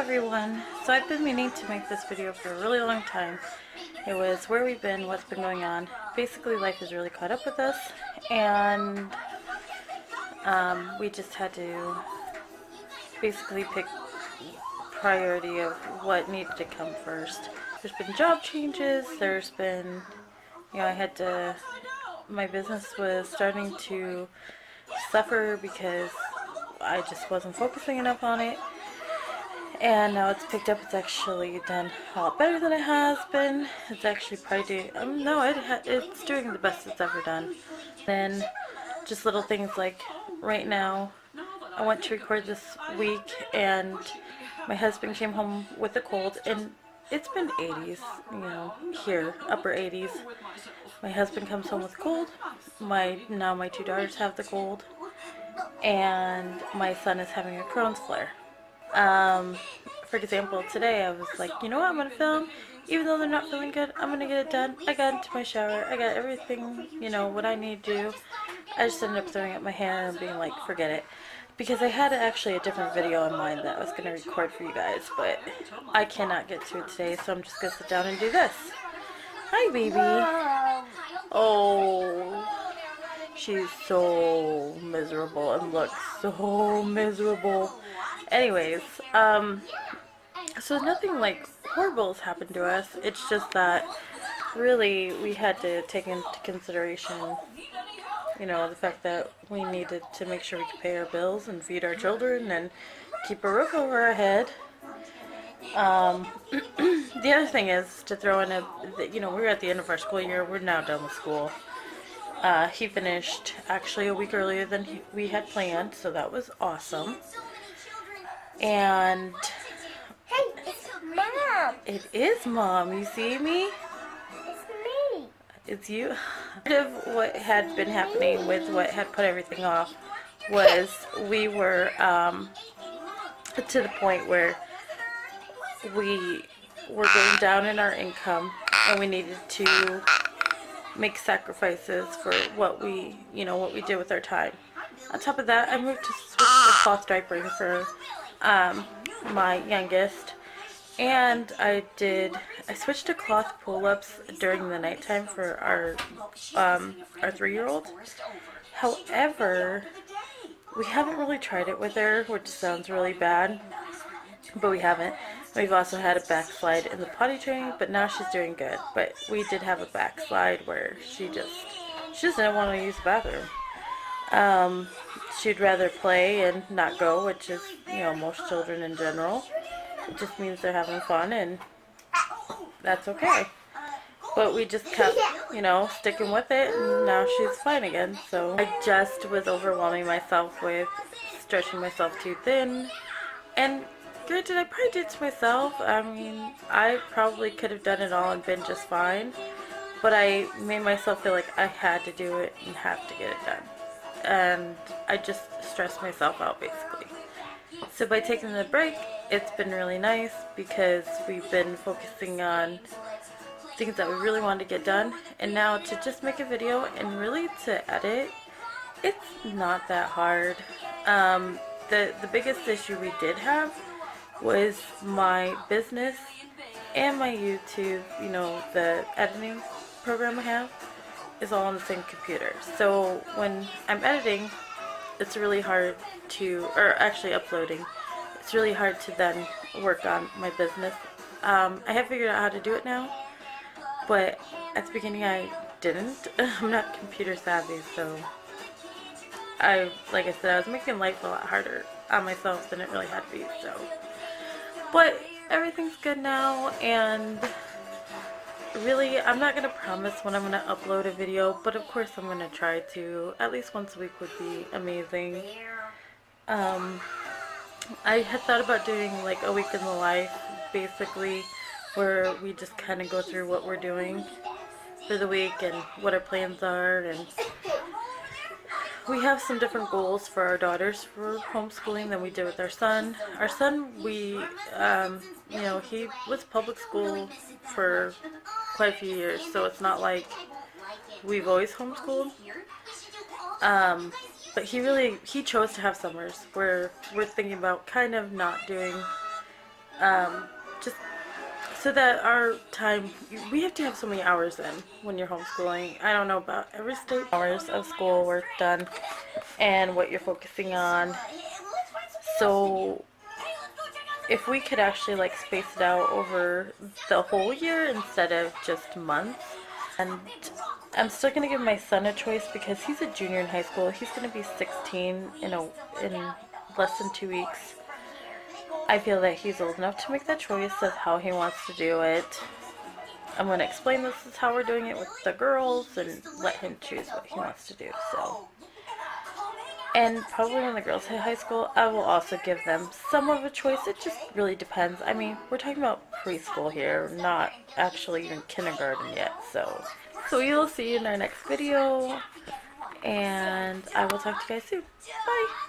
everyone. So I've been meaning to make this video for a really long time. It was where we've been, what's been going on. Basically, life has really caught up with us, and we just had to basically pick priority of what needed to come first. There's been job changes, there's been, my business was starting to suffer because I just wasn't focusing enough on it. And now it's picked up. It's actually done a lot better than it has been. It's actually probably doing, it's doing the best it's ever done. Then just little things like right now, I went to record this week and my husband came home with a cold, and it's been 80s, here, upper 80s. My husband comes home with a cold. Now my two daughters have the cold, and my son is having a Crohn's flare. For example, today I was like, you know what, I'm going to film. Even though they're not feeling good, I'm going to get it done. I got into my shower. I got everything, what I need to do. I just ended up throwing up my hair and being like, forget it. Because I had actually a different video in mind that I was going to record for you guys, but I cannot get to it today, so I'm just going to sit down and do this. Hi, baby. Oh, she's so miserable and looks so miserable. Anyways, so nothing like horrible has happened to us. It's just that really we had to take into consideration, the fact that we needed to make sure we could pay our bills and feed our children and keep a roof over our head. The other thing is to throw in we're at the end of our school year. We're now done with school. He finished actually a week earlier than we had planned, so that was awesome. And hey, it's Mom. It is Mom. You see me? It's me. It's you. Part of what had been happening with what had put everything off was we were to the point where we were going down in our income, and we needed to make sacrifices for what we did with our time. On top of that, I moved to switch to cloth diapering for my youngest, and I switched to cloth pull-ups during the nighttime for our 3-year-old. However, we haven't really tried it with her, which sounds really bad, but we haven't. We've also had a backslide in the potty training, but now she's doing good. But we did have a backslide where she just didn't want to use the bathroom. She'd rather play and not go, which is, most children in general. It just means they're having fun, and that's okay. But we just kept, sticking with it, and now she's fine again. So I just was overwhelming myself with stretching myself too thin. And granted, I probably did it to myself. I mean, I probably could have done it all and been just fine. But I made myself feel like I had to do it and have to get it done. And I just stressed myself out, basically. So by taking the break, it's been really nice because we've been focusing on things that we really wanted to get done. And now to just make a video and really to edit, it's not that hard. The biggest issue we did have was my business and my YouTube, the editing program I have, is all on the same computer. So when I'm editing, it's really hard or actually uploading, it's really hard to then work on my business. I have figured out how to do it now, but at the beginning I didn't. I'm not computer savvy, so like I said, I was making life a lot harder on myself than it really had to be, so. But everything's good now, and really, I'm not going to promise when I'm going to upload a video, but of course I'm going to try to. At least once a week would be amazing. I had thought about doing like a week in the life, basically, where we just kind of go through what we're doing for the week and what our plans are, and we have some different goals for our daughters for homeschooling than we did with our son. Our son, he was public school for quite a few years, so it's not like we've always homeschooled. But he chose to have summers where we're thinking about kind of not doing just so that our time, we have to have so many hours in when you're homeschooling. I don't know about every state. Hours of school work done and what you're focusing on. So if we could actually like space it out over the whole year instead of just months. And I'm still gonna give my son a choice because he's a junior in high school. He's gonna be 16 in less than 2 weeks. I feel that he's old enough to make that choice of how he wants to do it. I'm gonna explain this is how we're doing it with the girls and let him choose what he wants to do. So. And probably when the girls hit high school, I will also give them some of a choice. It just really depends. I mean, we're talking about preschool here, not actually even kindergarten yet. So we will see you in our next video, and I will talk to you guys soon. Bye!